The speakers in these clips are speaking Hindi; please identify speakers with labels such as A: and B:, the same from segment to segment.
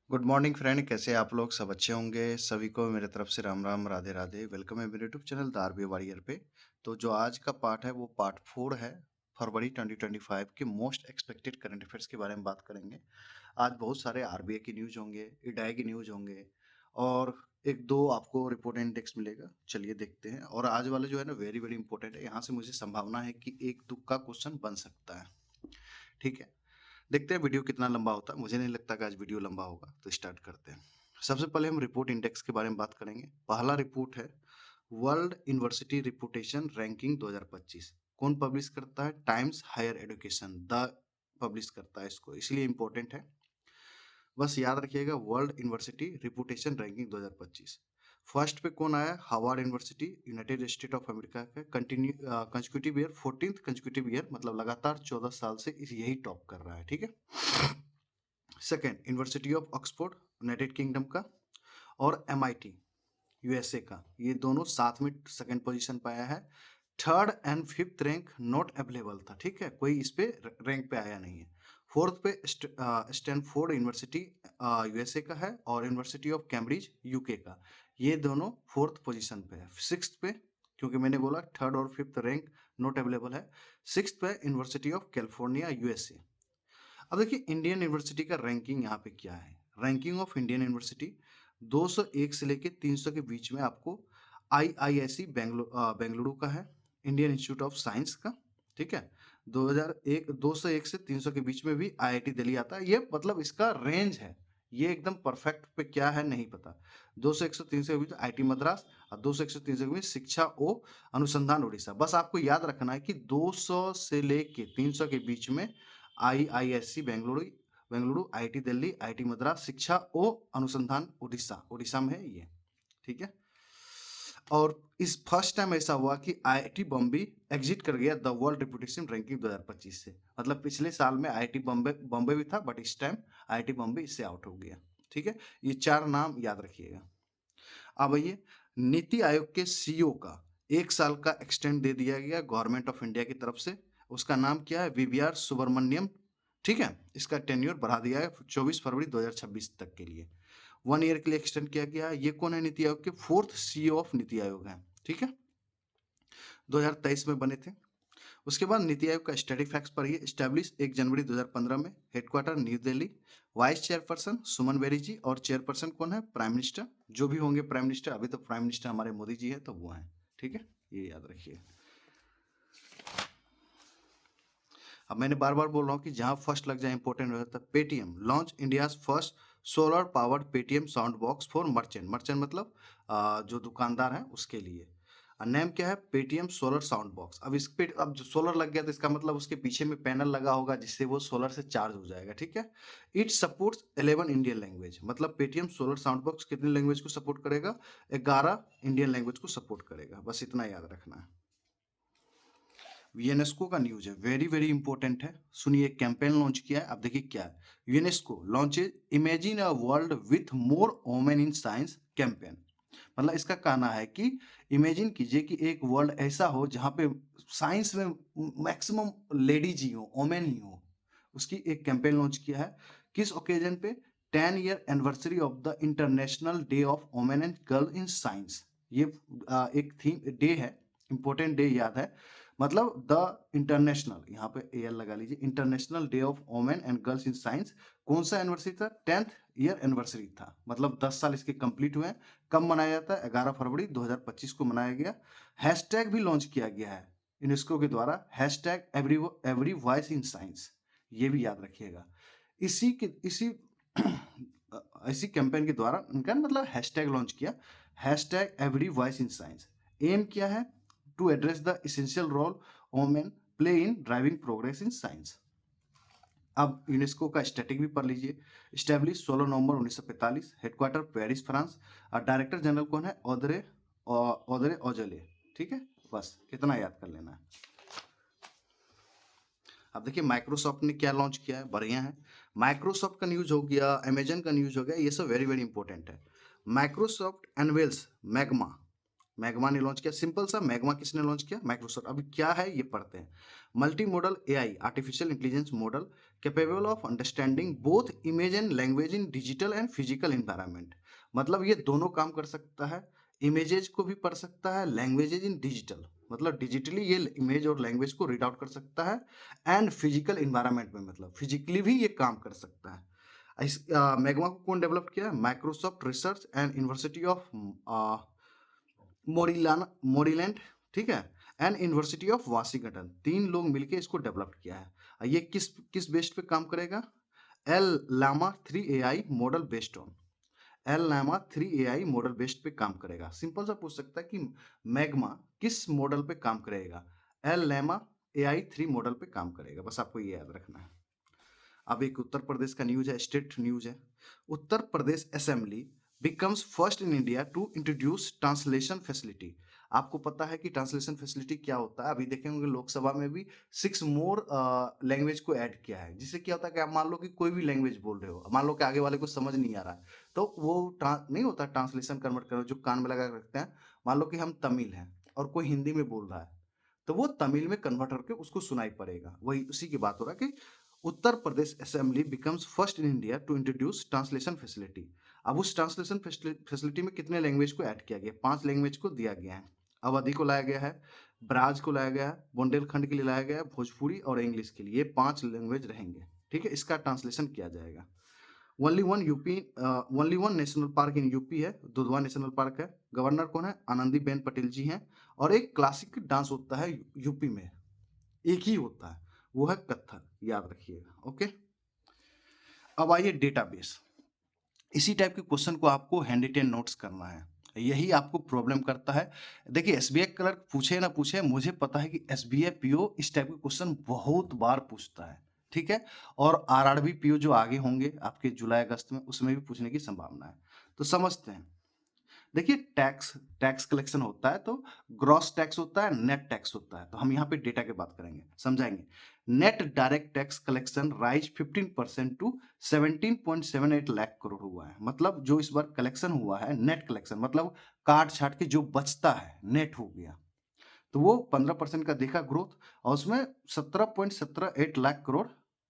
A: गुड मॉर्निंग फ्रेंड, कैसे आप लोग? सब अच्छे होंगे। सभी को मेरे तरफ से राम राम, राधे राधे। वेलकम है मेरे YouTube channel the RB warrior पे। तो जो आज का पार्ट है वो पार्ट 4 है। फरवरी 2025 के मोस्ट एक्सपेक्टेड करंट अफेयर्स के बारे में बात करेंगे। आज बहुत सारे आरबीआई की न्यूज़ होंगे, इडाई की न्यूज़ होंगे और एक दो आपको रिपोर्ट इंडेक्स मिलेगा। चलिए देखते हैं। और आज वाला जो है ना वेरी वेरी इंपॉर्टेंट है। यहाँ से मुझे संभावना है कि एक तुक्का क्वेश्चन बन सकता है। ठीक है, देखते हैं वीडियो कितना लंबा होता है। मुझे नहीं लगता कि आज वीडियो लंबा होगा, तो स्टार्ट करते हैं। सबसे पहले हम रिपोर्ट इंडेक्स के बारे में बात करेंगे। पहला रिपोर्ट है वर्ल्ड यूनिवर्सिटी रिपुटेशन रैंकिंग 2025। कौन पब्लिश करता है? Times Higher Education the publish करता है इसको, इसलिए इंपॉर्टेंट है। बस याद रखिएगा, world university reputation ranking 2025। First पे कौन आया? Harvard University, United State of America का consecutive year, 14th consecutive year, मतलब लगातार 14 साल से यही टॉप कर रहा है। ठीक है। Second, university of Oxford, United kingdom का, और एमआईटी यूएसए का, ये दोनों साथ में सेकंड पोजीशन पे आया है। Third and fifth rank not available था। ठीक है, कोई इस पे रैंक पे आया नहीं है। फोर्थ पे स्टैनफोर्ड यूनिवर्सिटी यूएसए का है और यूनिवर्सिटी ऑफ कैम्ब्रिज यूके का, ये दोनों फोर्थ पोजीशन पे है। सिक्स्थ पे, क्योंकि मैंने बोला थर्ड और फिफ्थ रैंक नॉट अवेलेबल है, सिक्स्थ पे यूनिवर्सिटी ऑफ कैलिफोर्निया यूएसए। अब देखिए इंडियन यूनिवर्सिटी का रैंकिंग यहाँ पे क्या है। रैंकिंग ऑफ इंडियन यूनिवर्सिटी 201 से लेके 300 के बीच में आपको आईआईएससी बेंगलुरु का है, इंडियन इंस्टीट्यूट ऑफ साइंस का। ठीक है, 2001 201 से 300 के बीच में भी आईआईटी दिल्ली आता है। ये मतलब इसका रेंज है, ये एकदम परफेक्ट पे क्या है नहीं पता। 201 से 300 के बीच आईटी मद्रास और 201 से 300 के बीच शिक्षा ओ अनुसंधान उड़ीसा। बस आपको याद रखना है कि 200 से लेके 300 के बीच में IISc Bengaluru, IIT Delhi, IIT Madras, शिक्षा ओ अनुसंधान उड़ीसा, उड़ीसा में है ये। ठीक है, और इस फर्स्ट टाइम ऐसा हुआ कि आईआईटी बॉम्बे एग्जिट कर गया द वर्ल्ड रेपुटेशन रैंकिंग 2025 से। मतलब पिछले साल में आईआईटी बॉम्बे बॉम्बे भी था, बट इस टाइम आईआईटी बॉम्बे इससे आउट हो गया। ठीक है, ये चार नाम याद रखिएगा। अब आइए, नीति आयोग के सीईओ का 1 साल का एक्सटेंड दे दिया गया गवर्नमेंट ऑफ इंडिया की तरफ से। उसका नाम क्या है? वीवीआर सुब्रमण्यम। ठीक है, इसका टेन्योर बढ़ा दिया है 24 फरवरी 2026 तक के लिए। 1 ईयर के लिए एक्सटेंड किया गया है। ये कौन है? नीति आयोग के fourth CEO of NITI Aayog है। ठीक है, 2023 में बने थे। उसके बाद नीति आयोग का स्टडी फैक्ट्स पढ़िए। स्टैब्लिश 1 जनवरी 2015 में, headquarter New Delhi, vice chairperson Suman Bery ji, और चेयरपर्सन कौन है? Prime minister. जो भी होंगे प्राइम मिनिस्टर, अभी तो प्राइम मिनिस्टर हमारे मोदी जी है, तो वो हैं। ठीक है, ये याद रखिए। अब मैंने बार बार बोल रहा हूँ कि जहाँ फर्स्ट लग जाए इंपॉर्टेंट हो जाता है। Paytm launch India first solar powered Paytm sound box for merchant. Merchant मतलब जो दुकानदार हैं उसके लिए। नेम क्या है? Paytm solar sound box. अब इस पे अब जो सोलर लग गया तो इसका मतलब उसके पीछे में पैनल लगा होगा जिससे वो सोलर से चार्ज हो जाएगा। ठीक है, इट सपोर्ट्स 11 इंडियन लैंग्वेज। मतलब पेटीएम सोलर साउंड बॉक्स कितनी लैंग्वेज को सपोर्ट करेगा? 11 इंडियन लैंग्वेज को सपोर्ट करेगा। बस इतना याद रखना है। यूनेस्को का न्यूज है, वेरी वेरी इंपॉर्टेंट है। सुनिए, कैंपेन लॉन्च किया है। अब देखिए क्या है। UNESCO launches imagine a world with more women in science campaign. मतलब इसका कहना है कि इमेजिन कीजिए कि एक वर्ल्ड ऐसा हो जहां पे साइंस में मैक्सिमम लेडीज ही हो, वोमेन ही हो। उसकी एक कैंपेन लॉन्च किया है। किस ओकेजन पे? 10 year anniversary of the international day of women and girl in science. ये एक थीम डे है, इंपॉर्टेंट डे याद है। मतलब द इंटरनेशनल, यहाँ पे एयर लगा लीजिए, international day of women and girls in science. कौन सा एनिवर्सरी था? 10th ईयर एनिवर्सरी था। मतलब 10 साल इसके कंप्लीट हुए हैं। कब मनाया जाता है? 11 फरवरी 2025 को मनाया गया। हैशटैग भी लॉन्च किया गया है यूनेस्को के द्वारा, hashtag every voice in science. ये भी याद रखिएगा। इसी के इसी कैंपेन के द्वारा उनका मतलब हैशटैग लॉन्च किया, hashtag every voice in science. Aim क्या है? To address the essential role women play in driving progress in science. अब यूनेस्को का स्टैटिक भी पढ़ लीजिए। Establish 16 November 1945, headquarter Paris France, और डायरेक्टर जनरल कौन है? ऑदरे ओजले। ठीक है, बस इतना याद कर लेना है। अब देखिए माइक्रोसॉफ्ट ने क्या लॉन्च किया है, बढ़िया है। माइक्रोसॉफ्ट का न्यूज हो गया, अमेजन का न्यूज हो गया, ये सब वेरी वेरी इंपॉर्टेंट है। Microsoft unveils magma. मैग्मा ने लॉन्च किया। सिंपल सा, मैग्मा किसने लॉन्च किया? माइक्रोसॉफ्ट। अभी क्या है ये पढ़ते हैं। Multi modal AI, artificial intelligence model capable of understanding both image and language in digital and physical environment. मतलब ये दोनों काम कर सकता है, इमेजेस को भी पढ़ सकता है, लैंग्वेजेज इन डिजिटल मतलब डिजिटली ये इमेज और लैंग्वेज को रीड आउट कर सकता है, एंड फिजिकल इन्वायरमेंट में मतलब फिजिकली भी ये काम कर सकता है। इस मैग्मा को कौन डेवलप किया? Microsoft research and university of Maryland, ठीक है, एंड यूनिवर्सिटी ऑफ वाशिंगटन, तीन लोग मिलके इसको डेवलप किया है। ये किस किस बेस्ड पे काम करेगा? Llama 3 AI model based on, Llama 3 AI model based पे काम करेगा। सिंपल सा पूछ सकता है कि मैग्मा किस मॉडल पे काम करेगा? एल लामा AI 3 मॉडल पे काम करेगा, बस आपको ये याद रखना है। अब एक उत्तर प्रदेश का न्यूज है, स्टेट न्यूज है। Uttar Pradesh assembly becomes first in India to introduce translation facility. आपको पता है कि ट्रांसलेशन फैसिलिटी क्या होता है? अभी देखेंगे लोकसभा में भी 6 मोर लैंग्वेज को ऐड किया है, जिससे क्या होता है कि आप मान लो कि कोई भी लैंग्वेज बोल रहे हो, मान लो कि आगे वाले को समझ नहीं आ रहा है, तो वो नहीं होता ट्रांसलेशन कन्वर्ट करो जो कान में लगा के रखते हैं। मान लो कि हम तमिल हैं और कोई हिंदी में बोल रहा है, तो वो तमिल में कन्वर्ट करके उसको सुनाई पड़ेगा। वही उसी की बात हो रहा है कि Uttar Pradesh assembly becomes first in India to introduce translation facility. अब उस ट्रांसलेशन फैसिलिटी में कितने लैंग्वेज को ऐड किया गया? 5 लैंग्वेज को दिया गया है। अवधी को लाया गया है, ब्राज को लाया गया है, बुंदेलखंड के लिए लाया गया है, भोजपुरी और इंग्लिश के लिए, ये 5 लैंग्वेज रहेंगे। ठीक है, इसका ट्रांसलेशन किया जाएगा। Only one national park in UP है, दुधवा नेशनल पार्क है। गवर्नर कौन है? आनंदीबेन पटेल जी हैं। और एक क्लासिक डांस होता है यूपी में, एक ही होता है, वो है कथक, याद रखिएगा। ओके, अब आइए डेटाबेस। इसी टाइप के क्वेश्चन को आपको हैंड रिटेन नोट्स करना है, यही आपको प्रॉब्लम करता है। देखिए एसबीआई क्लर्क पूछे ना पूछे, मुझे पता है कि एसबीआई पीओ इस टाइप के क्वेश्चन बहुत बार पूछता है, ठीक है। और आरआरबी पीओ जो आगे होंगे आपके जुलाई अगस्त में, उसमें भी पूछने की संभावना है। तो समझते हैं। देखिए टैक्स टैक्स कलेक्शन होता है तो ग्रॉस टैक्स होता है, नेट टैक्स होता है। तो हम यहाँ पे डेटा की बात करेंगे, समझाएंगे। Net direct tax collection rise 15% to 17.78 lakh crore हुआ है। मतलब जो इस बार कलेक्शन हुआ है नेट कलेक्शन, मतलब काट छाट के जो बचता है नेट हो गया, तो वो 15% का देखा ग्रोथ, और उसमें 17.78 लाख करोड़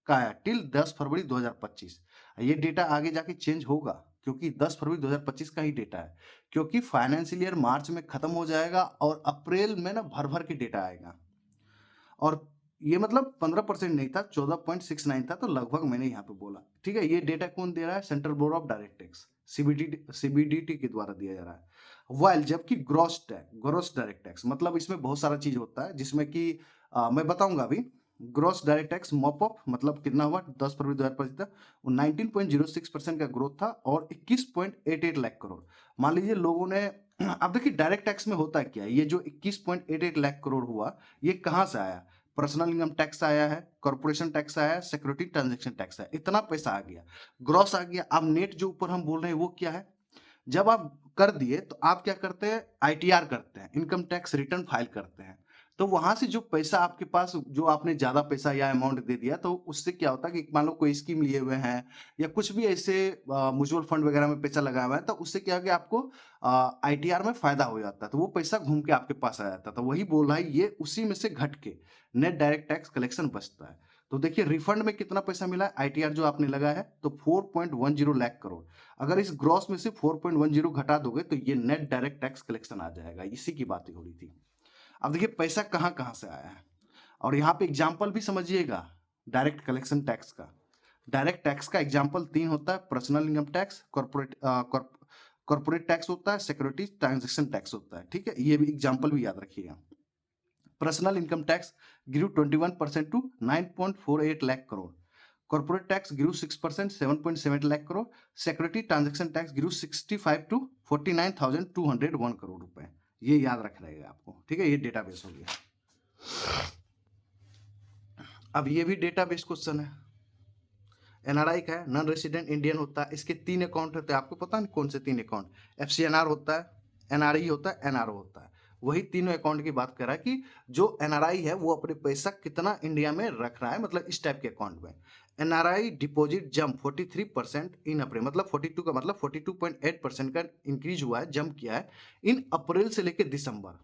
A: का है टिल 10 फरवरी 2025। ये डेटा आगे जाके चेंज होगा, क्योंकि 10 फरवरी 2025 का ही डेटा है, क्योंकि फाइनेंशियल ईयर मार्च में खत्म हो जाएगा और अप्रैल में ना भर भर के डेटा आएगा। और ये मतलब 15% नहीं था, 14.69 था, तो लगभग मैंने यहाँ पे बोला। ठीक है, ये डेटा कौन दे रहा है? Central board of direct tax, CBDT के द्वारा दिया जा रहा है। वाइल जबकि ग्रॉस डायरेक्ट टैक्स मतलब इसमें बहुत सारा चीज होता है, जिसमें कि मैं बताऊंगा अभी। ग्रॉस डायरेक्ट टैक्स मॉपअप मतलब कितना हुआ 10 फरवरी 2025 तक? वो 19.06% का ग्रोथ था और 21.88 लाख करोड़। मान लीजिए लोगों ने अब देखिए डायरेक्ट टैक्स में होता क्या है, ये जो 21.88 लाख करोड़ हुआ, ये कहाँ से आया? पर्सनल इनकम टैक्स आया है, कॉर्पोरेशन टैक्स आया है, सिक्योरिटी ट्रांजैक्शन टैक्स है, इतना पैसा आ गया, ग्रॉस आ गया। अब नेट जो ऊपर हम बोल रहे हैं वो क्या है? जब आप कर दिए तो आप क्या करते हैं? आईटीआर करते हैं, इनकम टैक्स रिटर्न फाइल करते हैं। तो वहां से जो पैसा आपके पास, जो आपने ज्यादा पैसा या अमाउंट दे दिया, तो उससे क्या होता है कि मान लो कोई स्कीम लिए हुए हैं या कुछ भी ऐसे म्यूचुअल फंड वगैरह में पैसा लगाया हुआ है, तो उससे क्या है कि आपको आईटीआर में फायदा हो जाता है, तो वो पैसा घूम के आपके पास आ जाता है। तो वही बोल रहा है, ये उसी में से घट के नेट डायरेक्ट टैक्स कलेक्शन बचता है। तो देखिए रिफंड में कितना पैसा मिला है आईटीआर जो आपने लगाया है? तो 4.10 लाख करोड़। अगर इस ग्रॉस में से 4.10 घटा दोगे तो ये नेट डायरेक्ट टैक्स कलेक्शन आ जाएगा, इसी की बात हो रही थी। अब देखिए पैसा कहाँ कहाँ से आया है, और यहाँ पे एग्जाम्पल भी समझिएगा डायरेक्ट कलेक्शन टैक्स का। डायरेक्ट टैक्स का एग्जाम्पल 3 होता है, personal income tax, corporate tax होता है, सिक्योरिटी ट्रांजेक्शन टैक्स होता है। ठीक है, ये भी एग्जाम्पल भी याद रखिएगा। Personal income tax grew 21% to 9.48 lakh crore. Corporate tax grew 6%, 7.7 lakh crore. Security transaction tax grew 65 to 49,201 crore रुपए। ये याद रखना रहेगा आपको, ठीक है। ये डेटाबेस हो गया। अब ये भी डेटाबेस क्वेश्चन है। एनआरआई का है, नॉन रेसिडेंट इंडियन होता है, इसके 3 अकाउंट होते हैं। आपको पता नहीं कौन से 3 अकाउंट? एफसीएनआर होता है, एनआरई होता है, एनआरओ होता है। वही तीनों अकाउंट की बात कर रहा है कि जो एनआरआई है वो अपने पैसा कितना इंडिया में रख रहा है, मतलब इस टाइप के अकाउंट में। एनआरआई डिपॉजिट जंप 43% इन अप्रैल, मतलब 42 का मतलब 42.8% का इंक्रीज हुआ है, जंप किया है इन अप्रैल से लेकर दिसंबर।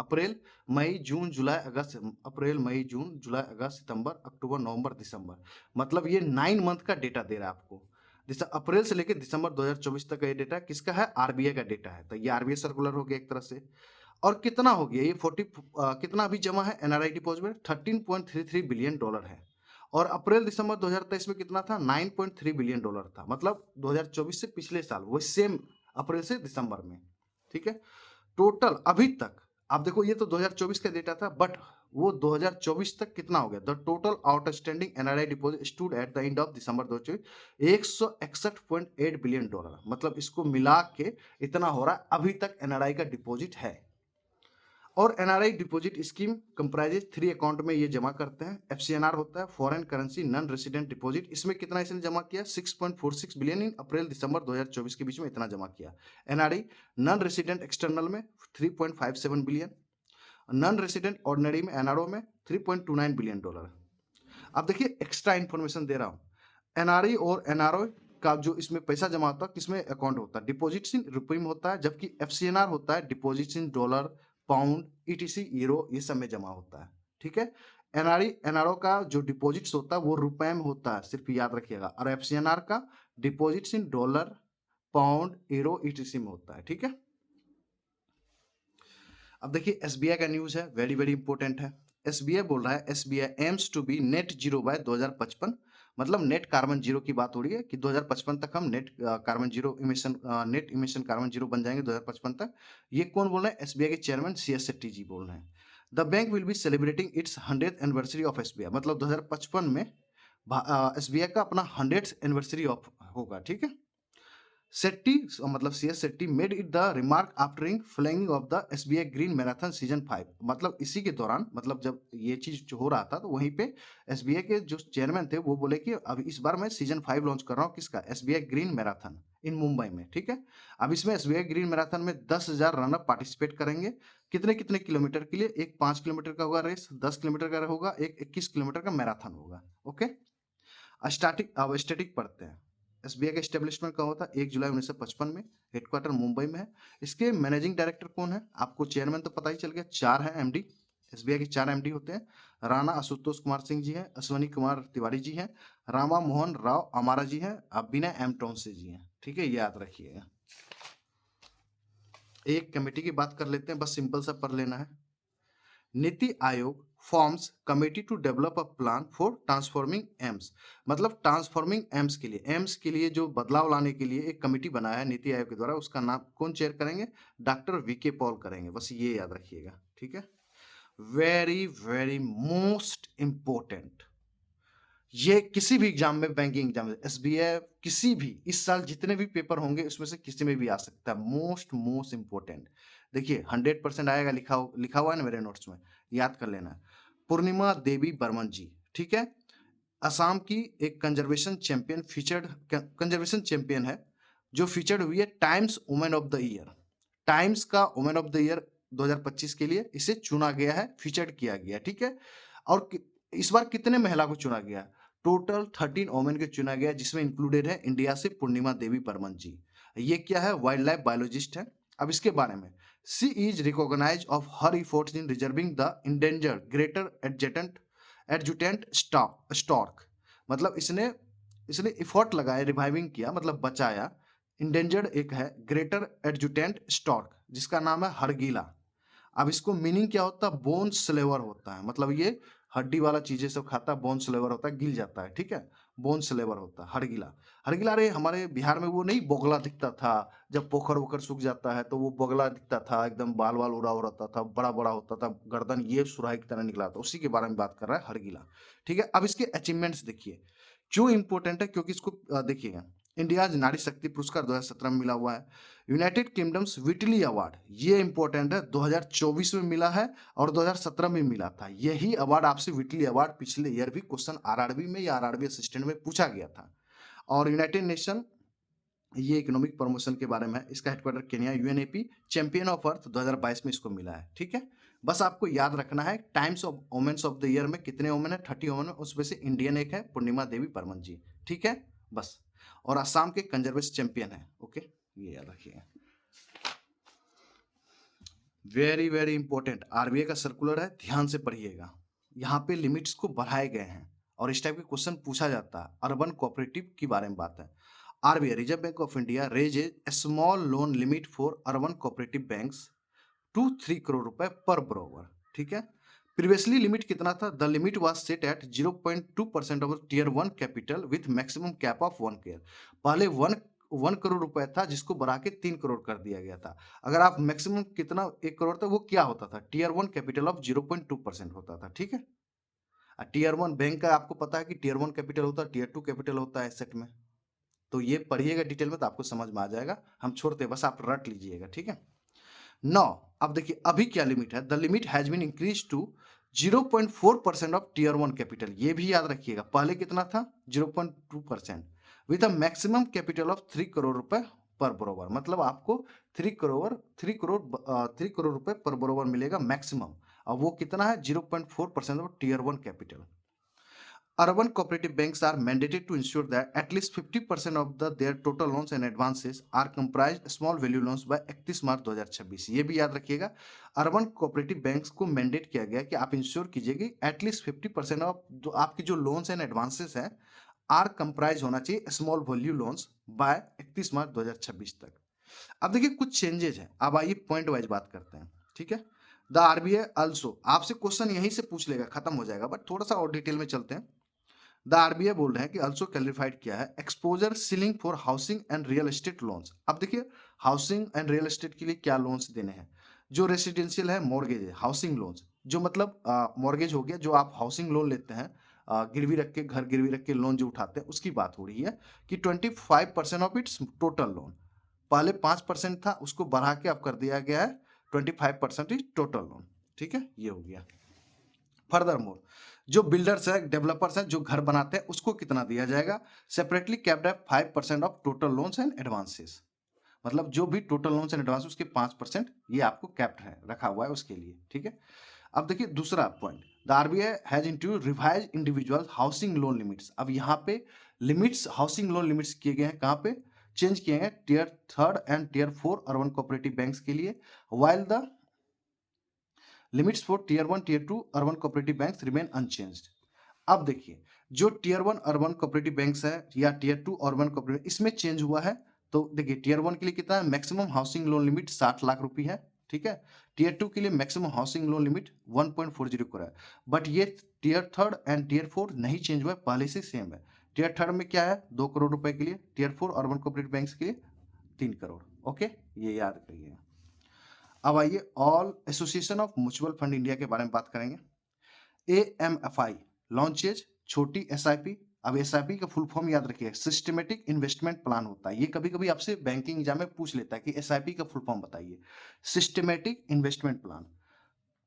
A: अप्रैल मई जून जुलाई अगस्त, अप्रैल मई जून जुलाई अगस्त सितंबर अक्टूबर नवंबर दिसंबर, मतलब ये 9 मंथ का डेटा दे रहा है आपको। जैसे अप्रैल से लेकर दिसंबर 2024 तक का ये डेटा किसका है, आरबीआई का डेटा है। तो ये आरबीआई सर्कुलर हो गया एक तरह से। और कितना हो गया ये 40 कितना अभी जमा है एनआरआई डिपॉजिट में, $13.33 बिलियन है। और अप्रैल दिसंबर 2023 में कितना था, $9.3 बिलियन था। मतलब 2024 से पिछले साल वो सेम अप्रैल से दिसंबर में, ठीक है। टोटल अभी तक आप देखो, ये तो 2024 का डेटा था, बट वो 2024 तक कितना हो गया, the total outstanding NRI deposit stood at the end of December 2024 $161.8 billion, मतलब इसको मिला के इतना हो रहा है अभी तक एनआरआई का डिपॉजिट है। और NRI deposit scheme comprises 3 account में ये जमा करते हैं। एफसीएनआर होता है foreign currency non resident deposit, इसमें कितना इसने जमा किया, 6.46 बिलियन इन अप्रैल दिसंबर 2024 के बीच में इतना जमा किया। एनआरआई नॉन रेसिडेंट एक्सटर्नल में 3.57 बिलियन, नॉन रेसिडेंट ऑर्डिनरी में एनआरओ में $3.29 बिलियन। अब देखिए एक्स्ट्रा इन्फॉर्मेशन दे रहा हूँ, एनआरई और एनआरओ का जो इसमें पैसा जमा होता है किसमें अकाउंट होता है, डिपॉजिट्स इन रुपये में होता है, जबकि एफसीएनआर होता है deposits in dollar pound etc euro ये सब में जमा होता है, ठीक है। एनआरई एनआरओ का जो डिपॉजिट्स होता है वो रुपए में होता है, सिर्फ याद रखिएगा, और एफसीएनआर का deposits in dollar pound euro etc में होता है, ठीक है। अब देखिए एसबीआई का न्यूज है, वेरी वेरी इंपॉर्टेंट है। एसबीआई बोल रहा है SBI aims to be net zero by 2055, मतलब नेट कार्बन जीरो की बात हो रही है कि 2055 तक हम net carbon zero emission, net emission carbon zero बन जाएंगे 2055 तक। ये कौन बोल रहे हैं, एसबीआई के चेयरमैन CS शेट्टी जी बोल रहे हैं। The bank will be celebrating it's 100th anniversary of SBI, मतलब 2055 में एसबीआई का अपना 100th एनिवर्सरी ऑफ होगा, ठीक है। शेट्टी मतलब CS Shetty made it the remark after flagging of the SBI green marathon season 5, मतलब इसी के दौरान, मतलब जब ये चीज हो रहा था तो वहीं पे SBI के जो चेयरमैन थे वो बोले कि अब इस बार मैं सीजन 5 लॉन्च कर रहा हूँ, किसका, SBI ग्रीन मैराथन इन मुंबई में, ठीक है। अब इसमें SBI ग्रीन मैराथन में 10,000 रनर पार्टिसिपेट करेंगे। कितने कितने किलोमीटर के लिए, एक 5 किलोमीटर का होगा रेस, 10 किलोमीटर का होगा, एक 21 किलोमीटर का मैराथन होगा, ओके। स्टैटिक, अब स्टैटिक पढ़ते हैं। एसबीआई का स्टेब्लिशमेंट कहाँ होता है, 1 जुलाई 1955 में, हेडक्वार्टर मुंबई में है। इसके मैनेजिंग डायरेक्टर कौन है, आपको चेयरमैन तो पता ही चल गया, 4 हैं एमडी, एसबीआई के 4 एमडी होते हैं। राणा आशुतोष कुमार सिंह जी हैं, अश्वनी कुमार तिवारी जी हैं, रामा मोहन राव अमारा जी हैं, अभिनय एम टोन्से जी हैं, ठीक है, याद रखिएगा। एक कमेटी की बात कर लेते हैं, बस सिंपल सा पढ़ लेना है। NITI Aayog forms committee to develop a plan for transforming AIIMS, मतलब ट्रांसफॉर्मिंग एम्स के लिए, एम्स के लिए जो बदलाव लाने के लिए एक कमेटी बनाया है नीति आयोग के द्वारा, उसका नाम कौन चेयर करेंगे, डॉक्टर वीके पॉल करेंगे, बस ये याद रखिएगा, ठीक है। वेरी वेरी मोस्ट इंपॉर्टेंट, ये किसी भी एग्जाम में, बैंकिंग एग्जाम में, एसबीआई, किसी भी इस साल जितने भी पेपर होंगे उसमें से किसी में भी आ सकता है, मोस्ट मोस्ट इंपॉर्टेंट। देखिए 100% आएगा, लिखा हुआ है ना मेरे नोट्स में, याद कर लेना। पूर्णिमा देवी बर्मन जी, ठीक है, असम की एक conservation champion, featured conservation champion है, जो फीचर्ड हुई है times women of the year, times का वुमेन ऑफ द ईयर 2025 के लिए इसे चुना गया है, फीचर्ड किया गया, ठीक है। और इस बार कितने महिला को चुना गया, टोटल 13 वोमेन को चुना गया, जिसमें इंक्लूडेड है इंडिया से पूर्णिमा देवी बर्मन जी। ये क्या है, वाइल्ड लाइफ बायोलॉजिस्ट है। अब इसके बारे में, she is recognise of her efforts in reserving the endangered greater adjutant stork, मतलब इसने इसने इफोर्ट लगाया, रिवाइविंग किया मतलब बचाया, इंडेंजर्ड एक है ग्रेटर एडजुटेंट स्टॉर्क जिसका नाम है हरगीला। अब इसको मीनिंग क्या होता है, बोन स्लेवर होता है, मतलब ये हड्डी वाला चीजें सब खाता है, बोन स्लेवर होता है, गिल जाता है, ठीक है, बोन स्लेवर होता है हरगिला। हरगिला, अरे हमारे बिहार में वो नहीं बोगला दिखता था, जब पोखर वोखर सूख जाता है तो वो बोगला दिखता था, एकदम बाल वाल उड़ा हो रहता था, बड़ा बड़ा होता था, गर्दन ये सुराही की तरह निकला था, उसी के बारे में बात कर रहा है हरगिला, ठीक है। अब इसके अचीवमेंट्स देखिए, क्यों इंपॉर्टेंट है, क्योंकि इसको देखिएगा, इंडिया नारी शक्ति पुरस्कार 2017 में मिला हुआ है। यूनाइटेड किंगडम्स विटली अवार्ड, ये इंपॉर्टेंट है, 2024 में मिला है और 2017 में मिला था। यही अवार्ड आपसे, विटली अवार्ड, पिछले ईयर भी क्वेश्चन आरआरबी में या आरआरबी असिस्टेंट में पूछा गया था। और यूनाइटेड नेशन, ये इकोनॉमिक प्रमोशन के बारे में है, इसका headquarter Kenya, UNEP champion of earth 2022 में इसको मिला है, ठीक है। बस आपको याद रखना है, times of women's of the year में कितने वोमेन है, 30 वोमेन है, उसमें से इंडियन एक है पूर्णिमा देवी बर्मन जी, ठीक है, बस। और असम के कंजर्वेशन चैंपियन है, ओके, ये याद रखिएगा। वेरी वेरी इंपॉर्टेंट, आरबीआई का सर्कुलर है, ध्यान से पढ़िएगा। यहाँ पे लिमिट्स को बढ़ाए गए हैं और इस टाइप के क्वेश्चन पूछा जाता है। अर्बन कोऑपरेटिव के बारे में बात है। RBI, reserve bank of India, raise a small loan limit for urban cooperative banks to 3 crore रुपए पर बोरोवर। ठीक है। प्रीवियसली लिमिट कितना था? The limit was set at 0.2% of tier 1 capital with maximum cap of 1 crore. पहले 1 करोड़ रुपए था, जिसको बढ़ा के 3 करोड़ कर दिया गया था। अगर आप मैक्सिमम कितना 1 करोड़ था, वो क्या होता था? टियर 1 कैपिटल ऑफ 0.2% होता था। ठीक है। टियर 1 बैंक का आपको पता है कि टियर 1 कैपिटल होता है, टियर 2 कैपिटल होता है एसेट में। तो ये पढ़िएगा डिटेल में तो आपको समझ में आ जाएगा। हम छोड़ते हैं, बस आप रट लीजिएगा। ठीक है। नौ, अब देखिए अभी क्या लिमिट है। The limit has been increase to 0.4% of tier 1 capital. ये भी याद रखिएगा, पहले कितना था? 0.2% with a maximum capital of 3 crore रुपए पर बोरोवर। मतलब आपको 3 करोड़ रुपए पर बोरोवर मिलेगा मैक्सिमम। अब वो कितना है? 0.4% of tier 1 capital. Urban cooperative banks are mandated to ensure that at least 50% of their total loans and advances are comprised small value loans by 31 मार्च 2026। ये भी याद रखिएगा, अर्बन कोऑपरेटिव बैंक्स को मैंडेट किया गया कि आप इंश्योर कीजिए कि एटलीस्ट 50% ऑफ जो आपकी जो लोन्स एंड एडवांसेस हैं आर कंप्राइज होना चाहिए स्मॉल वैल्यू लोन्स बाय 31 मार्च 2026 तक। अब देखिए कुछ चेंजेज हैं। अब आइए पॉइंट वाइज बात करते हैं। ठीक है। द आरबीआई आल्सो, आपसे क्वेश्चन यहीं से पूछ लेगा, खत्म हो जाएगा, बट थोड़ा सा और डिटेल में चलते हैं। द आरबीआई बोल रहे हैं कि ऑल्सो क्लैरिफाइड किया है exposure ceiling for housing and real estate loans. अब देखिए हाउसिंग एंड रियल एस्टेट के लिए क्या लोन्स देने हैं। जो रेसिडेंशियल है मॉर्गेज है, हाउसिंग लोन्स जो मतलब मॉर्गेज हो गया, जो आप हाउसिंग लोन लेते हैं, गिरवी रख के, घर गिरवी रख के लोन जो उठाते हैं, उसकी बात हो रही है कि 25% ऑफ इट्स टोटल लोन। पहले 5% था, उसको बढ़ा के अब कर दिया गया है 25% इज टोटल लोन। ठीक है, ये हो गया। फर्दर मोर, जो बिल्डर्स है, डेवलपर्स हैं, जो घर बनाते हैं, उसको कितना दिया जाएगा? सेपरेटली कैप्ड है 5% of total loans and advances. मतलब जो भी टोटल लोन्स एंड एडवांस उसके 5% ये आपको कैप्ड है, रखा हुआ है उसके लिए। ठीक है। अब देखिए दूसरा point, the RBI has introduced revise individual housing loan limits. अब यहाँ पे लिमिट्स, हाउसिंग लोन लिमिट्स किए गए हैं कहाँ पे? चेंज किए हैं tier 3 and tier 4 urban cooperative banks के लिए, while the limits for tier 1 tier 2 urban cooperative banks remain unchanged. अब देखिए जो टियर 1 अर्बन कोऑपरेटिव बैंक्स है या टियर 2 अर्बन कोऑपरेटिव, इसमें चेंज हुआ है। तो देखिए टियर 1 के लिए कितना है? Maximum housing loan limit 60 lakh रुपए है। ठीक है। टियर 2 के लिए maximum housing loan limit 1.40 crore है। बट ये टियर 3 एंड टियर 4 नहीं चेंज हुआ है, पहले से सेम है। टियर 3 में क्या है? 2 करोड़ रुपए के लिए, टियर 4 अर्बन कोऑपरेटिव बैंक्स के लिए 3 करोड़। ओके, ये याद करिए। अब आइए all association of mutual fund India के बारे में बात करेंगे। AMFI लॉन्चेज छोटी एसआईपी। अब एसआईपी का फुल फॉर्म याद रखिए, सिस्टमेटिक इन्वेस्टमेंट प्लान होता है। ये कभी कभी आपसे बैंकिंग एग्जाम में पूछ लेता है कि एसआईपी का फुल फॉर्म बताइए। Systematic investment plan.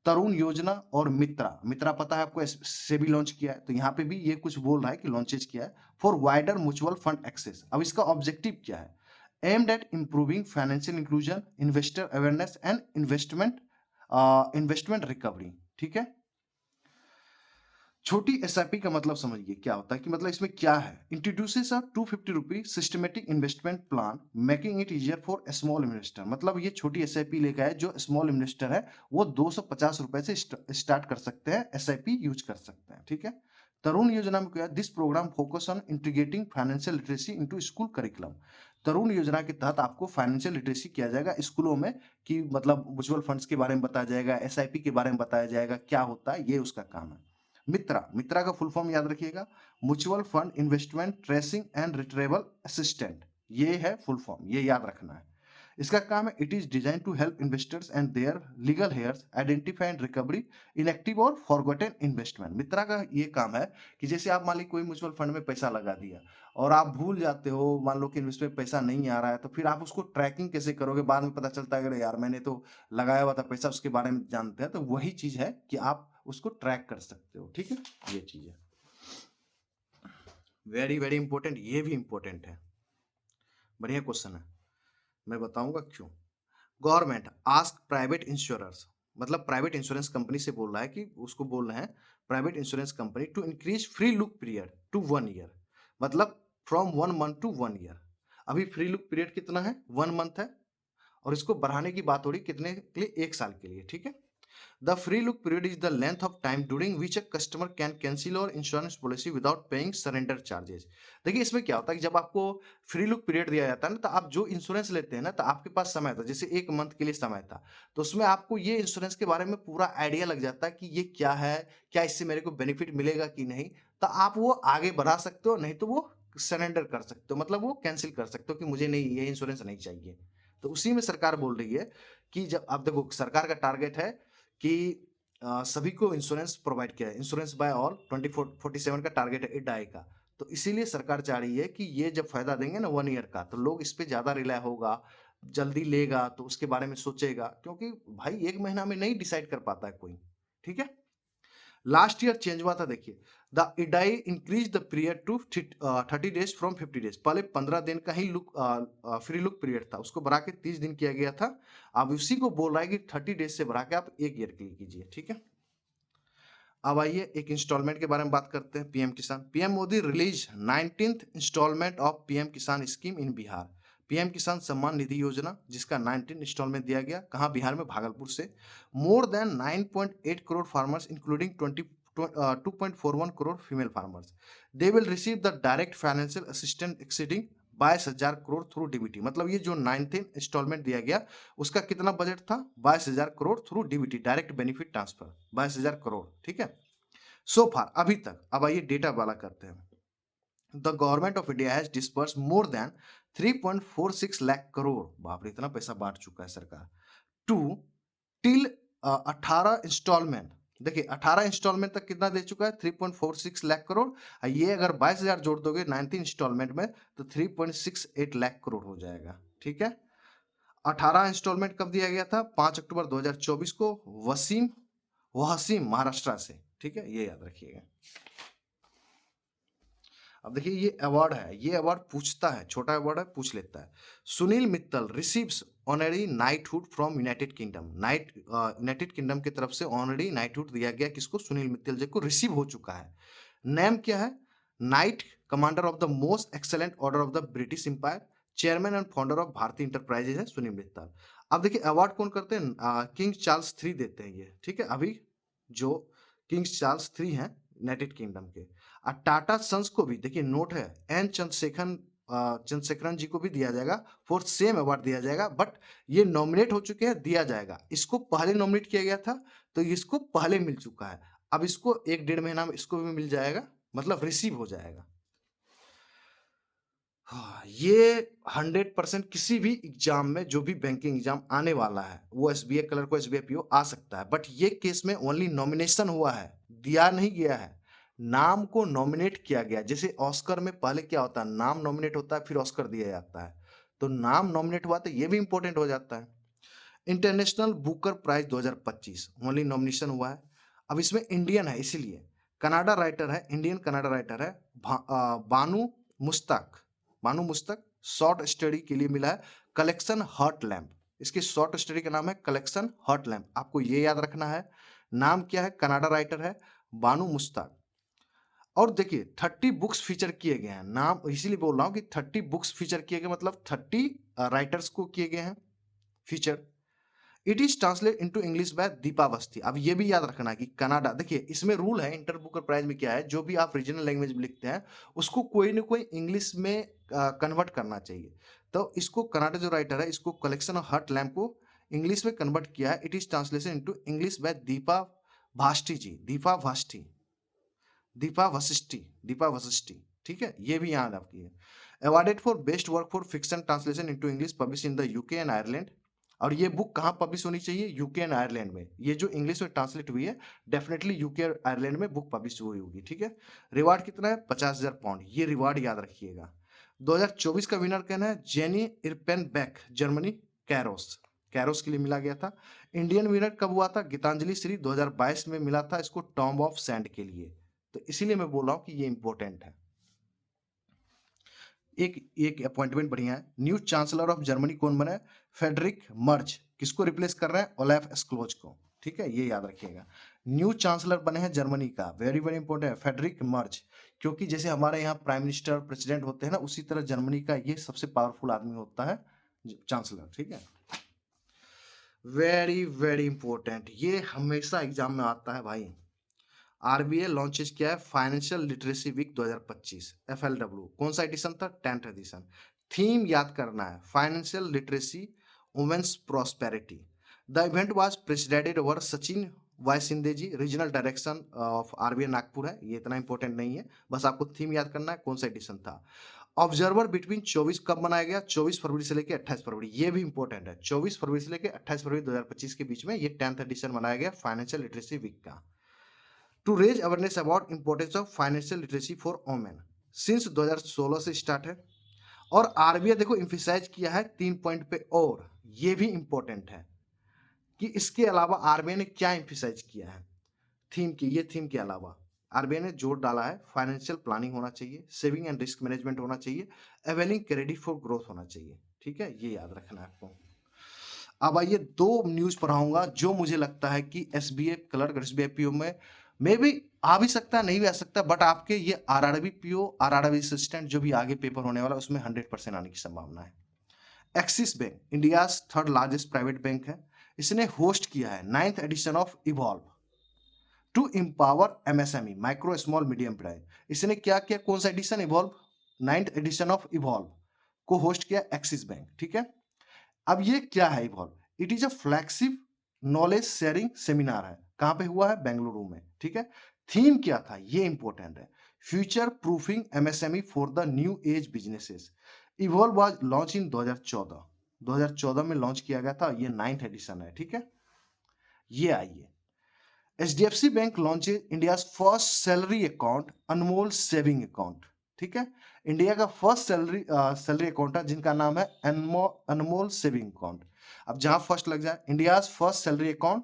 A: Tarun Yojana और मित्रा, मित्रा पता है आपको, से भी लॉन्च किया है, तो यहाँ पे भी ये कुछ बोल रहा है कि लॉन्चेज किया है for wider mutual fund access. अब इसका ऑब्जेक्टिव क्या है? Aimed at improving financial inclusion, investor awareness and investment recovery. ठीक है। छोटी एसआईपी का मतलब समझिए क्या होता है, कि मतलब इसमें क्या है? Introduces a 250 rupee systematic investment plan making it easier for small investor. मतलब ये छोटी एसआईपी लेकर है, जो स्मॉल इन्वेस्टर है वो 250 रुपए से स्टार्ट कर सकते हैं, एसआईपी यूज कर सकते हैं। ठीक है। तरुण योजना में क्या? This programme focus on integrating financial literacy into school curriculum. Tarun Yojana के तहत आपको फाइनेंशियल लिटरेसी किया जाएगा स्कूलों में, कि मतलब म्यूचुअल फंड्स के बारे में बताया जाएगा, एसआईपी के बारे में बताया जाएगा, क्या होता है, ये उसका काम है। मित्रा, मित्रा का फुल फॉर्म याद रखिएगा, mutual fund investment tracing and retrieval assistant. ये है फुल फॉर्म, ये याद रखना है। इसका काम है, it is design to help investors and their legal heirs identify and recovery inactive or forgotten investment. Mitra का ये काम है कि जैसे आप मान लीजिए कोई म्यूचुअल फंड में पैसा लगा दिया और आप भूल जाते हो, मान लो कि इन्वेस्टमेंट में पैसा नहीं आ रहा है, तो फिर आप उसको ट्रैकिंग कैसे करोगे? बाद में पता चलता है अगर यार मैंने तो लगाया हुआ था पैसा, उसके बारे में जानते हैं, तो वही चीज है कि आप उसको ट्रैक कर सकते हो। ठीक है, ये चीज है वेरी वेरी इंपॉर्टेंट, ये भी इंपॉर्टेंट है। बढ़िया क्वेश्चन है, मैं बताऊंगा क्यों। गवर्नमेंट आस्क प्राइवेट इंश्योरर्स, मतलब प्राइवेट इंश्योरेंस कंपनी से बोल रहा है, कि उसको बोल रहे हैं private insurance company to increase free look period to 1 year. मतलब फ्रॉम 1 मंथ टू 1 ईयर। अभी फ्री लुक पीरियड कितना है? 1 मंथ है। और इसको बढ़ाने की बात हो रही कितने के लिए, 1 साल के लिए, ठीक है। The free look period is the length of time during which a customer can cancel और insurance policy without paying surrender charges. देखिए इसमें क्या होता है कि जब आपको फ्री लुक पीरियड दिया जाता है ना, तो आप जो इंश्योरेंस लेते हैं ना, तो आपके पास समय था, जैसे 1 मंथ के लिए समय था, तो उसमें आपको ये इंश्योरेंस के बारे में पूरा आइडिया लग जाता है कि ये क्या है, क्या इससे मेरे को बेनिफिट मिलेगा कि नहीं, तो आप वो आगे बढ़ा सकते हो, नहीं तो वो सरेंडर कर सकते हो, मतलब वो कैंसिल कर सकते हो कि मुझे नहीं, ये इंश्योरेंस नहीं चाहिए। तो उसी में सरकार बोल रही है कि जब आप देखो, सरकार का टारगेट है कि सभी को इंश्योरेंस प्रोवाइड किया है, इंश्योरेंस बाय ऑल 2047 का टारगेट है IRDAI का। तो इसीलिए सरकार चाह रही है कि ये जब फायदा देंगे ना 1 ईयर का, तो लोग इस पे ज्यादा रिलाय होगा, जल्दी लेगा, तो उसके बारे में सोचेगा, क्योंकि भाई 1 महीना में नहीं डिसाइड कर पाता है कोई, ठीक है। लास्ट ईयर चेंज हुआ था, देखिए the IRDAI increase the period to 30 days from 50 days. पहले 15 दिन का ही लुक फ्री लुक पीरियड था, उसको बढ़ा के 30 दिन किया गया था। अब उसी को बोल रहा है कि 30 डेज से बढ़ा के आप 1 ईयर के लिए कीजिए, ठीक है। अब आइए एक इंस्टॉलमेंट के बारे में बात करते हैं। PM Kisan, PM Modi release 19th installment of PM Kisan scheme in Bihar. PM Kisan Samman निधि योजना, जिसका 19 इंस्टॉलमेंट दिया गया, कहाँ, बिहार में, भागलपुर से। More than 9.8 crore farmers including 2.41 crore female farmers, they will receive the direct financial assistance exceeding 22,000 crore through DBT. मतलब ये जो 9th इंस्टॉलमेंट दिया गया, उसका कितना बजट था, 22,000 crore through DBT, direct benefit transfer, 22,000 crore, ठीक है। सो फार अभी तक, अब आइए डेटा वाला करते हैं। The government of India has disperse more than 3.46 lakh crore, बाप रे इतना पैसा बांट चुका है सरकार, टू टिल 18 इंस्टॉलमेंट। देखिए 18 इंस्टॉलमेंट तक कितना दे चुका है, 3.46 लाख करोड़। ये अगर 22,000 जोड़ दोगे 19 इंस्टॉलमेंट में, तो 3.68 लाख करोड़ हो जाएगा, ठीक है। 18 इंस्टॉलमेंट कब दिया गया था, 5 अक्टूबर 2024 को, वसीम महाराष्ट्र से, ठीक है, ये याद रखिएगा। अब देखिए ये अवार्ड है, ये अवार्ड पूछता है, छोटा अवार्ड है, पूछ लेता है। Sunil Mittal receives honorary knighthood from United Kingdom. United Kingdom की तरफ से ऑनरी नाइटहुड दिया गया, किसको, सुनील मित्तल जी को, रिसीव हो चुका है। नेम क्या है, knight commander of the most excellent order of the British empire, chairman and founder of Bharti enterprises है सुनील मित्तल। अब देखिए अवार्ड कौन करते हैं, किंग चार्ल्स 3 देते हैं ये, ठीक है। अभी जो किंग चार्ल्स 3 हैं यूनाइटेड किंगडम के। और टाटा सन्स को भी देखिए नोट है, एन चंद्रशेखरन जी को भी दिया जाएगा, फॉर सेम अवार्ड दिया जाएगा, बट ये नॉमिनेट हो चुके हैं, दिया जाएगा। इसको पहले नॉमिनेट किया गया था, तो इसको पहले मिल चुका है, अब इसको 1 डेढ़ महीना में इसको भी मिल जाएगा, मतलब रिसीव हो जाएगा। हाँ, ये 100% किसी भी एग्जाम में, जो भी बैंकिंग एग्जाम आने वाला है, वो एसबीआई क्लर्क को, एसबीआई पीओ आ सकता है, बट ये केस में ओनली नॉमिनेशन हुआ है, दिया नहीं गया है, नाम को नॉमिनेट किया गया। जैसे ऑस्कर में पहले क्या होता है, नाम नॉमिनेट होता है, फिर ऑस्कर दिया जाता है, तो नाम नॉमिनेट हुआ तो ये भी इंपॉर्टेंट हो जाता है। International Booker prize 2025 only nomination हुआ है। अब इसमें इंडियन है, इसीलिए कनाडा राइटर है, इंडियन कनाडा राइटर है, बानू मुश्ताक, बानू मुश्ताक, शॉर्ट स्टडी के लिए मिला है, कलेक्शन हॉट लैम्प। इसकी शॉर्ट स्टडी का नाम है कलेक्शन हॉट लैम्प, आपको ये याद रखना है। नाम क्या है, कनाडा राइटर है बानू मुश्ताक। और देखिए 30 बुक्स फीचर किए गए हैं, नाम इसीलिए बोल रहा हूँ कि 30 बुक्स फीचर किए गए, मतलब 30 राइटर्स को किए गए हैं feature. It is translate into English by Deepa Awasthi. अब ये भी याद रखना है कि कनाडा, देखिए इसमें रूल है इंटर बुकर प्राइज में क्या है, जो भी आप रीजनल लैंग्वेज में लिखते हैं, उसको कोई ना कोई इंग्लिश में कन्वर्ट करना चाहिए। तो इसको कनाडा जो राइटर है, इसको कलेक्शन ऑफ हर्ट लैम्प को इंग्लिश में कन्वर्ट किया है। It is translation into English by Deepa Bhasthi ji, Deepa Vashishthi, ठीक है, ये भी याद आपकी है। Awarded for best work for fiction translation into English, publish in the UK and Ireland. और ये बुक कहाँ पब्लिश होनी चाहिए, यूके एंड आयरलैंड में। ये जो इंग्लिश में ट्रांसलेट हुई है, डेफिनेटली यूके और आयरलैंड में बुक पब्लिश हुई होगी, ठीक है। रिवार्ड कितना है, 50,000 पाउंड, ये रिवार्ड याद रखिएगा। 2024 का विनर कहना है जेनी इरपेनबेक, जर्मनी, कैरोस, कैरोस के लिए मिला गया था। इंडियन विनर कब हुआ था, गीतांजलि श्री 2022 में मिला था इसको, टॉम्ब ऑफ सैंड के लिए। तो इसीलिए मैं बोल रहा हूं कि ये इंपॉर्टेंट है। एक एक अपॉइंटमेंट बढ़िया है, न्यू चांसलर ऑफ जर्मनी कौन बना है, फेडरिक मर्ज, किसको रिप्लेस कर रहे हैं, ओलेफ स्क्लोज को, ठीक है, ये याद रखिएगा। न्यू चांसलर बने हैं जर्मनी का, वेरी वेरी इंपॉर्टेंट है, फेडरिक मर्ज। क्योंकि जैसे हमारे यहाँ प्राइम मिनिस्टर प्रेसिडेंट होते हैं ना, उसी तरह जर्मनी का ये सबसे पावरफुल आदमी होता है चांसलर, ठीक है। वेरी वेरी इंपॉर्टेंट, ये हमेशा एग्जाम में आता है भाई। आरबीआई लॉन्चेस किया है फाइनेंशियल लिटरेसी वीक 2025 एफएलडब्ल्यू, कौन सा एडिशन था? 10th addition. थीम याद करना है, financial literacy, women's prosperity. The event was presidented over Sachin Vaysinde ji, regional direction of RBI Nagpur है। ये इतना इंपॉर्टेंट नहीं है, बस आपको थीम याद करना है कौन सा एडिशन था। ऑब्जर्वर बिटवीन 24 कब मनाया गया? 24 फरवरी से लेकर 28 फरवरी, ये भी इंपॉर्टेंट है। 24 फरवरी से लेकर 28 फरवरी 2025 के बीच में ये 10th एडिशन मनाया गया फाइनेंशियल लिटरेसी वीक का। To raise awareness about importance of financial literacy for women, since 2016 से स्टार्ट है। और आरबीआई देखो इम्फिसाइज किया है 3 पॉइंट पे, और ये भी इंपॉर्टेंट है कि इसके अलावा आरबीआई ने क्या इम्फिसाइज किया है थीम की। ये थीम के अलावा आरबीआई ने जोर डाला है फाइनेंशियल प्लानिंग होना चाहिए, सेविंग एंड रिस्क मैनेजमेंट होना चाहिए, अवेलिंग क्रेडिट फॉर ग्रोथ होना चाहिए। ठीक है, ये याद रखना है आपको। अब आइए दो न्यूज पढ़ाऊंगा जो मुझे लगता है कि एसबीआई क्लर्क, एसबीआई पीओ में भी आ भी सकता है, नहीं भी आ सकता, बट आपके ये आरआरबी पीओ, आरआरबी असिस्टेंट जो भी आगे पेपर होने वाला उसमें 100% आने की संभावना है। Axis bank India third largest private bank है। इसने होस्ट किया है 9th edition of evolve to empower MSME, micro small medium enterprise. इसने क्या किया, कौन सा edition? Evolve, 9th edition of evolve को होस्ट किया एक्सिस बैंक। ठीक है, अब ये क्या है evolve? It is a flagship knowledge sharing seminar है। कहां पे हुआ है? बेंगलुरु में। ठीक है, थीम क्या था? ये इंपॉर्टेंट है, future proofing MSME for the new age businesses. Evolve was launch in 2014, 2014 में लॉन्च किया गया था, ये 9th एडिशन है। ठीक है, ये आइए HDFC bank launch India first salary account, Anmol saving account. ठीक है, इंडिया का फर्स्ट सैलरी अकाउंट है जिनका नाम है अनमोल सेविंग अकाउंट। अब जहां फर्स्ट लग जाए, इंडिया फर्स्ट सैलरी अकाउंट,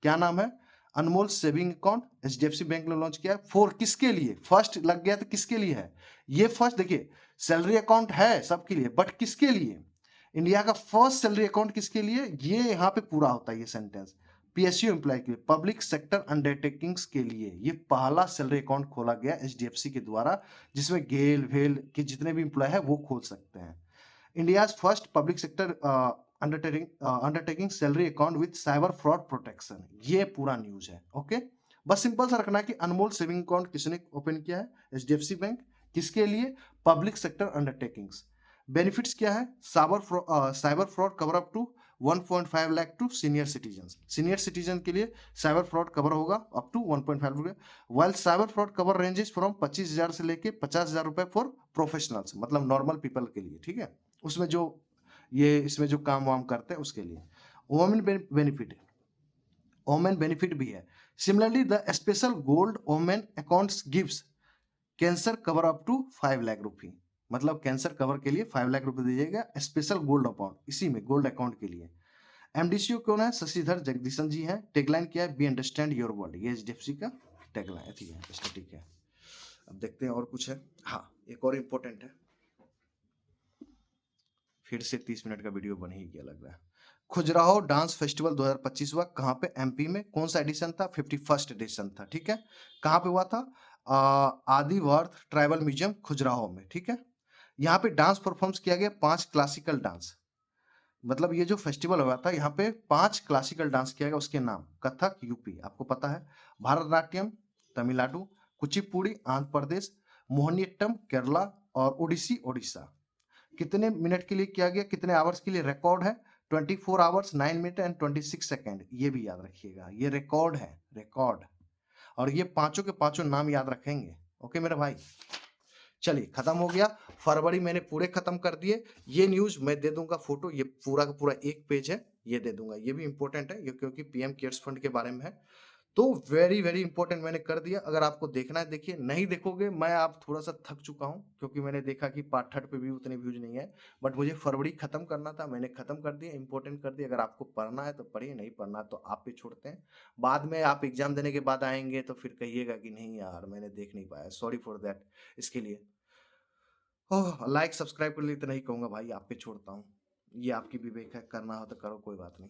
A: क्या नाम है? अनमोल सेविंग अकाउंट, एचडीएफसी बैंक ने लॉन्च किया। फॉर किसके लिए? फर्स्ट लग गया तो किसके लिए है ये? फर्स्ट देखिए, सैलरी अकाउंट है सबके लिए, बट किसके लिए? इंडिया का फर्स्ट सैलरी अकाउंट किसके लिए? ये यहाँ पे पूरा होता है ये सेंटेंस, पीएसयू एम्प्लॉय के लिए, पब्लिक सेक्टर अंडरटेकिंग्स के लिए। ये पहला सैलरी अकाउंट खोला गया एचडीएफसी के द्वारा, जिसमें गेल वेल के जितने भी एम्प्लॉय है वो खोल सकते हैं। India first public sector undertaking salary account with cyber fraud protection, ये पूरा न्यूज है। ओके, बस सिंपल सा रखना कि अनमोल सेविंग अकाउंट किसने ओपन किया है? HDFC bank. किसके लिए? Public sector undertakings. बेनिफिट्स क्या है? Cyber fraud cover up to 1.5 lakh to senior citizen. Senior citizen के लिए साइबर फ्रॉड कवर होगा अप टू 1.5 रुपए, while cyber fraud cover ranges from 25,000 से लेके 50,000 रुपए फॉर प्रोफेशनल्स, मतलब नॉर्मल पीपल के लिए। ठीक है, उसमें जो ये इसमें जो काम वाम करते हैं उसके लिए। वोमेन बेनिफिट, वोमेन बेनिफिट भी है। Similarly the special gold women accounts gives cancer cover up to 5 lakh रुपए, मतलब कैंसर कवर के लिए 5 लाख रुपए दीजिएगा स्पेशल गोल्ड अकाउंट, इसी में गोल्ड अकाउंट के लिए। एमडीसीओ कौन है? शशिधर जगदीशन जी हैं। टैगलाइन क्या है? बी अंडरस्टैंड योर वर्ल्ड, ये एचडीएफसी का टैगलाइन ठीक है, स्टैटिक है। अब देखते हैं और कुछ है। हाँ, एक और इम्पोर्टेंट है, फिर से 30 मिनट का वीडियो बन ही गया लग रहा है। खुजराहो डांस फेस्टिवल 2025 हुआ कहाँ पे? एमपी में। कौन सा एडिशन था? 51st एडिशन था। ठीक है, कहाँ पे हुआ था? आदिवर्थ ट्राइबल म्यूजियम खुजराहो में। ठीक है, यहाँ पे डांस परफॉर्म्स किया गया 5 क्लासिकल डांस, मतलब ये जो फेस्टिवल हुआ था यहाँ पे 5 क्लासिकल डांस किया गया। उसके नाम कथक यूपी आपको पता है, भारतनाट्यम तमिलनाडु, कुचिपुड़ी आंध्र प्रदेश, मोहिनीअट्टम केरला और ओडिसी ओडिशा। कितने मिनट के लिए किया गया, कितने आवर्स के लिए? रिकॉर्ड है 24 आवर्स 9 मिनट एंड 26 सेकेंड, ये भी याद रखिएगा, ये रिकॉर्ड है, रिकॉर्ड। और ये पांचों के पांचों नाम याद रखेंगे। ओके मेरे भाई, चलिए खत्म हो गया। फरवरी मैंने पूरे खत्म कर दिए। ये न्यूज मैं दे दूंगा फोटो, ये पूरा का पूरा एक पेज है, ये दे दूंगा। ये भी इंपॉर्टेंट है ये, क्योंकि पीएम केयर्स फंड के बारे में है, तो वेरी वेरी इंपॉर्टेंट मैंने कर दिया। अगर आपको देखना है देखिए, नहीं देखोगे मैं आप थोड़ा सा थक चुका हूं, क्योंकि मैंने देखा कि पार्ट 3 पे भी उतने व्यूज नहीं है, बट मुझे फरवरी खत्म करना था, मैंने खत्म कर दिया, इंपॉर्टेंट कर दिया। अगर आपको पढ़ना है तो पढ़िए, नहीं पढ़ना है तो आप पे छोड़ते हैं। बाद में आप एग्जाम देने के बाद आएंगे तो फिर कहिएगा कि नहीं यार मैंने देख नहीं पाया, सॉरी फॉर दैट। इसके लिए ओह, लाइक सब्सक्राइब कर लिए तो नहीं कहूंगा भाई, आप पे छोड़ता हूँ। ये आपकी विवेक है, करना हो तो करो, कोई बात नहीं।